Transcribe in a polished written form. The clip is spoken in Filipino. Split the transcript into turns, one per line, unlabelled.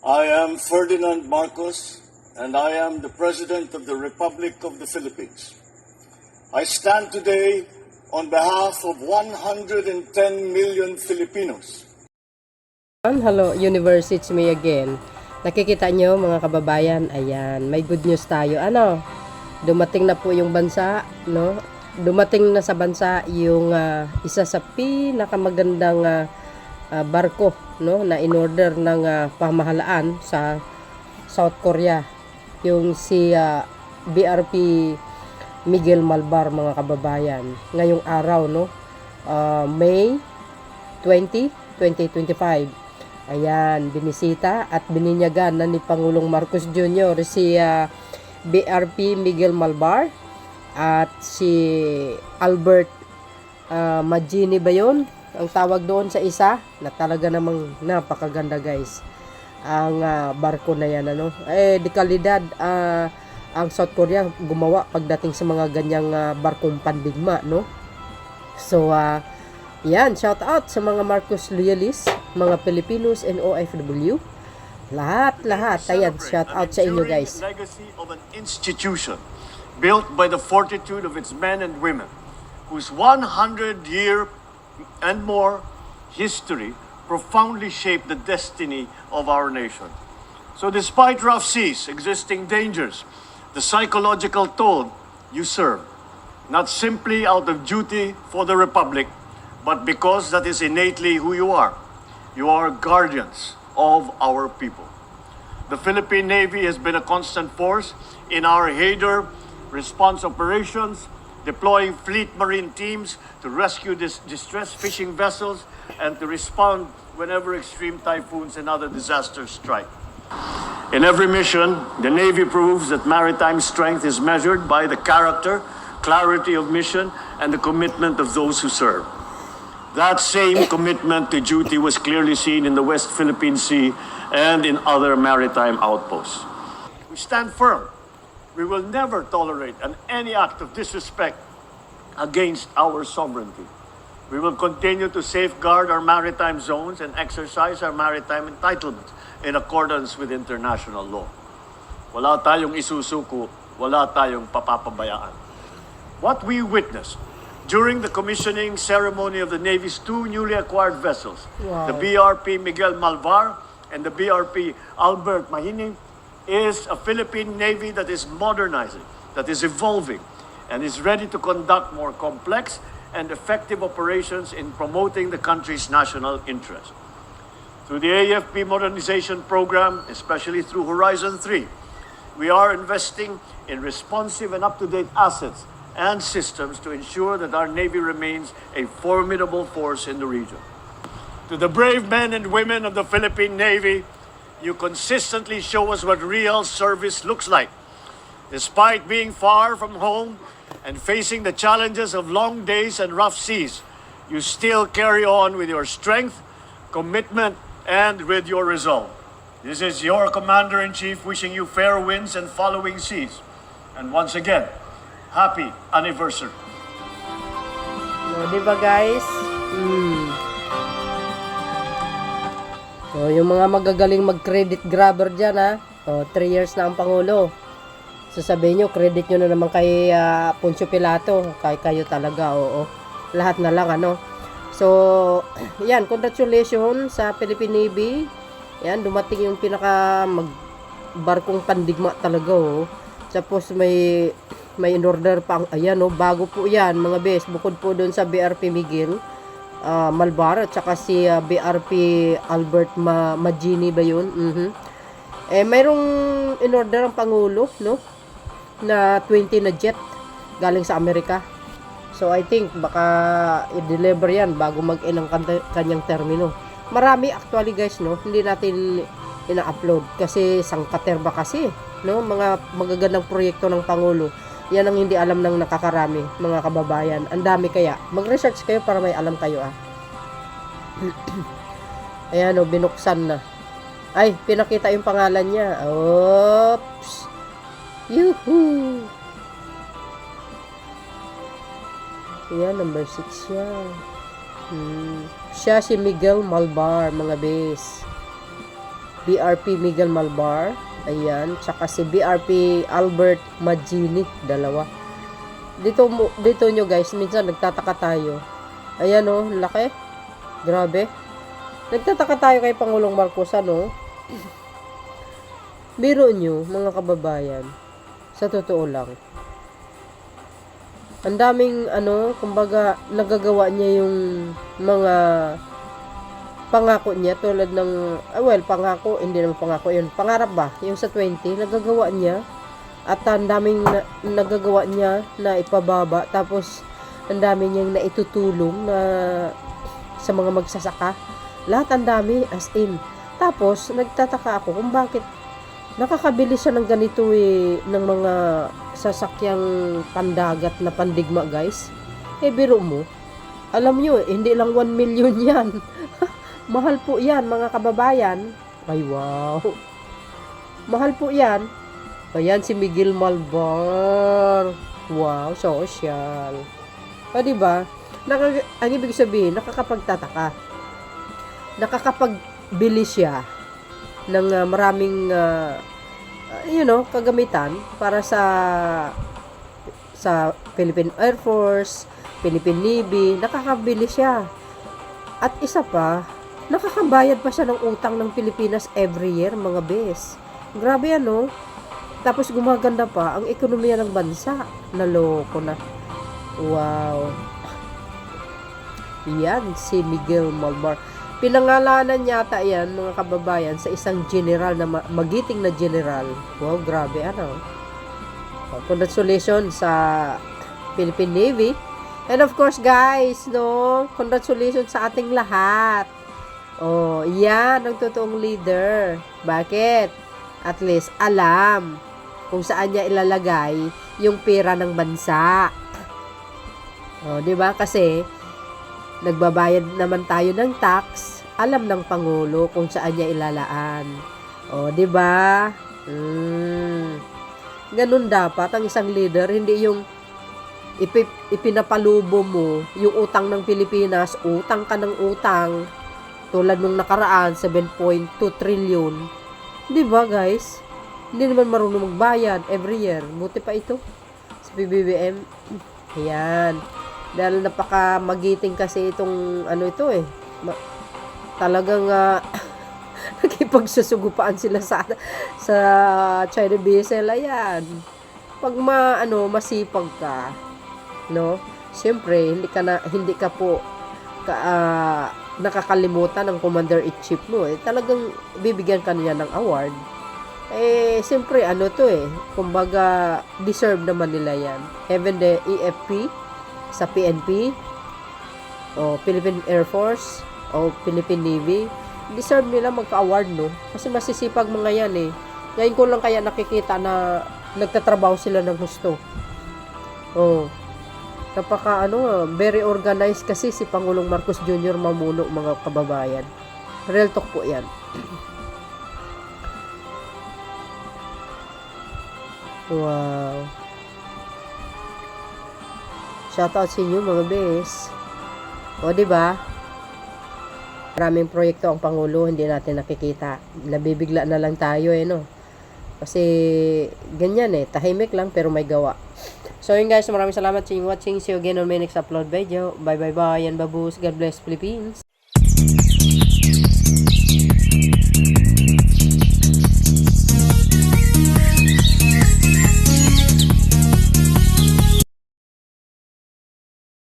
I am Ferdinand Marcos, and I am the President of the Republic of the Philippines. I stand today on behalf of 110 million Filipinos.
Hello, Universe, it's me again. Nakikita nyo mga kababayan, ayan, may good news tayo. Dumating na po yung bansa, no? Dumating na sa bansa yung isa sa pinakamagandang barko, no, na in-order ng pamahalaan sa South Korea, yung si BRP Miguel Malvar, mga kababayan. Ngayong araw, no, May 20, 2025. Ayan, binisita at bininyagan na ni Pangulong Marcos Jr. si BRP Miguel Malvar at si Albert Magini ba yun? Ang tawag doon sa isa na talaga namang napakaganda, guys. Ang barko na yan, ano? Di kalidad ang South Korea gumawa pagdating sa mga ganyang barkong pandigma, no? So, yan, shout out sa mga Marcos loyalists, mga Filipinos and OFW. Lahat. Ayan, shout out sa inyo, guys.
The legacy of an institution built by the fortitude of its men and women, whose 100-year and more history profoundly shaped the destiny of our nation. So despite rough seas, existing dangers, the psychological toll you serve, not simply out of duty for the Republic, but because that is innately who you are. You are guardians of our people. The Philippine Navy has been a constant force in our Hader response operations, deploying fleet marine teams to rescue distressed fishing vessels and to respond whenever extreme typhoons and other disasters strike. In every mission, the Navy proves that maritime strength is measured by the character, clarity of mission, and the commitment of those who serve. That same commitment to duty was clearly seen in the West Philippine Sea and in other maritime outposts. We stand firm. We will never tolerate any act of disrespect against our sovereignty. We will continue to safeguard our maritime zones and exercise our maritime entitlements in accordance with international law. Wala tayong isusuko, wala tayong papapabayaan. What we witnessed during the commissioning ceremony of the Navy's two newly acquired vessels,
wow,
the BRP Miguel Malvar and the BRP Albert Magini, is a Philippine Navy that is modernizing, that is evolving, and is ready to conduct more complex and effective operations in promoting the country's national interest. Through the AFP modernization program, especially through Horizon 3, we are investing in responsive and up-to-date assets and systems to ensure that our Navy remains a formidable force in the region. To the brave men and women of the Philippine Navy, you consistently show us what real service looks like. Despite being far from home and facing the challenges of long days and rough seas, you still carry on with your strength, commitment, and with your resolve. This is your Commander-in-Chief wishing you fair winds and following seas. And once again, happy anniversary.
Di ba, guys? So, yung mga magagaling mag-credit grabber dyan, 3 years na ang Pangulo. Sasabihin nyo, credit nyo na naman kay Poncio Pilato. Kay kayo talaga, oo. Lahat na lang, ano. So, yan, congratulations sa Philippine Navy. Yan, dumating yung barkong pandigma talaga, oh. Tapos may in-order pa, ayan, oh, bago po yan, mga bes, bukod po doon sa BRP Miguel Malvar at saka si BRP Albert Magini ba yun? Mayroong in-order ang Pangulo, no, na 20 na jet galing sa Amerika. So I think baka i-deliver yan bago mag-end ang kanyang termino. Marami actually, guys, no, hindi natin ina-upload kasi sangkaterba kasi, no, mga magagandang proyekto ng Pangulo. Yan ang hindi alam ng nakakarami, mga kababayan. Ang dami kaya. Mag-research kayo para may alam kayo, Ayan, oh, binuksan na. Ay, pinakita yung pangalan niya. Oops. Yuhuu. Ayan, number 6 siya. Siya si Miguel Malvar, mga bes. BRP Miguel Malbar, ayan, tsaka si BRP Albert Magini, dalawa. Dito nyo guys, minsan nagtataka tayo. Ayan oh, laki. Grabe. Nagtataka tayo kay Pangulong Marcos, ano? Biro nyo, mga kababayan, sa totoo lang. Ang daming, kumbaga, nagagawa niya yung mga pangako niya, tulad ng, pangako, hindi naman pangako yun. Pangarap ba? Yung sa 20, nagagawa niya. At ang daming nagagawa niya na ipababa. Tapos, ang dami niyang naitutulong na sa mga magsasaka. Lahat ang dami, as in. Tapos, nagtataka ako kung bakit nakakabili siya ng ganito ng mga sasakyang pandagat na pandigma, guys. Biro mo. Alam nyo, hindi lang 1 million yan. Mahal po yan, mga kababayan. Ay, wow. Mahal po yan. Ayan, si Miguel Malbar. Wow, social. O, diba? Ang ibig sabihin, nakakapagtataka. Nakakapagbili siya ng maraming kagamitan para sa Philippine Air Force, Philippine Navy. Nakakabili siya. At isa pa, nakakabayad pa siya ng utang ng Pilipinas every year, mga bes. Grabe, ano? Tapos gumaganda pa ang ekonomiya ng bansa. Naloko na. Wow. Yan, si Miguel Malbar. Pinangalanan yata yan, mga kababayan, sa isang general na magiting na general. Wow, grabe, ano? Congratulations sa Philippine Navy. And of course, guys, congratulations sa ating lahat. Oh, yan ang totoong leader. Bakit? At least, alam kung saan niya ilalagay yung pera ng bansa. Oh, di ba? Kasi, nagbabayad naman tayo ng tax, alam ng Pangulo kung saan niya ilalaan. O, di ba? Ganun dapat ang isang leader, hindi yung ipinapalubo mo yung utang ng Pilipinas, utang ka ng utang, tulad nung nakaraan, 7.2 trillion. Di ba, guys? Hindi naman marunong magbayad every year. Buti pa ito sa PBBM. Ayan. Dahil napaka-magiting kasi itong talagang nakipagsusugupaan sila sa China Diesel. Ayan. Pag masipag ka, no? Siyempre, hindi ka po nakakalimutan ng commander-in-chief mo. Talagang bibigyan ka niya ng award. Siyempre, kumbaga, deserve naman nila yan. Even the EFP, sa PNP, o Philippine Air Force, o Philippine Navy, deserve nila magka-award, no? Kasi masisipag mga yan, Ngayon ko lang kaya nakikita na nagtatrabaho sila ng gusto. Oh. Very organized kasi si Pangulong Marcos Jr. mamuno, mga kababayan. Real talk po yan. Wow. Shoutout sa inyo, mga bes. O, diba? Maraming proyekto ang Pangulo, hindi natin nakikita. Nabibigla na lang tayo, no? Kasi, ganyan, tahimik lang, pero may gawa. So, yun guys, maraming salamat sa inyong watching. See you again on my next upload video. Bye, bye, bye, and babus. God bless, Philippines.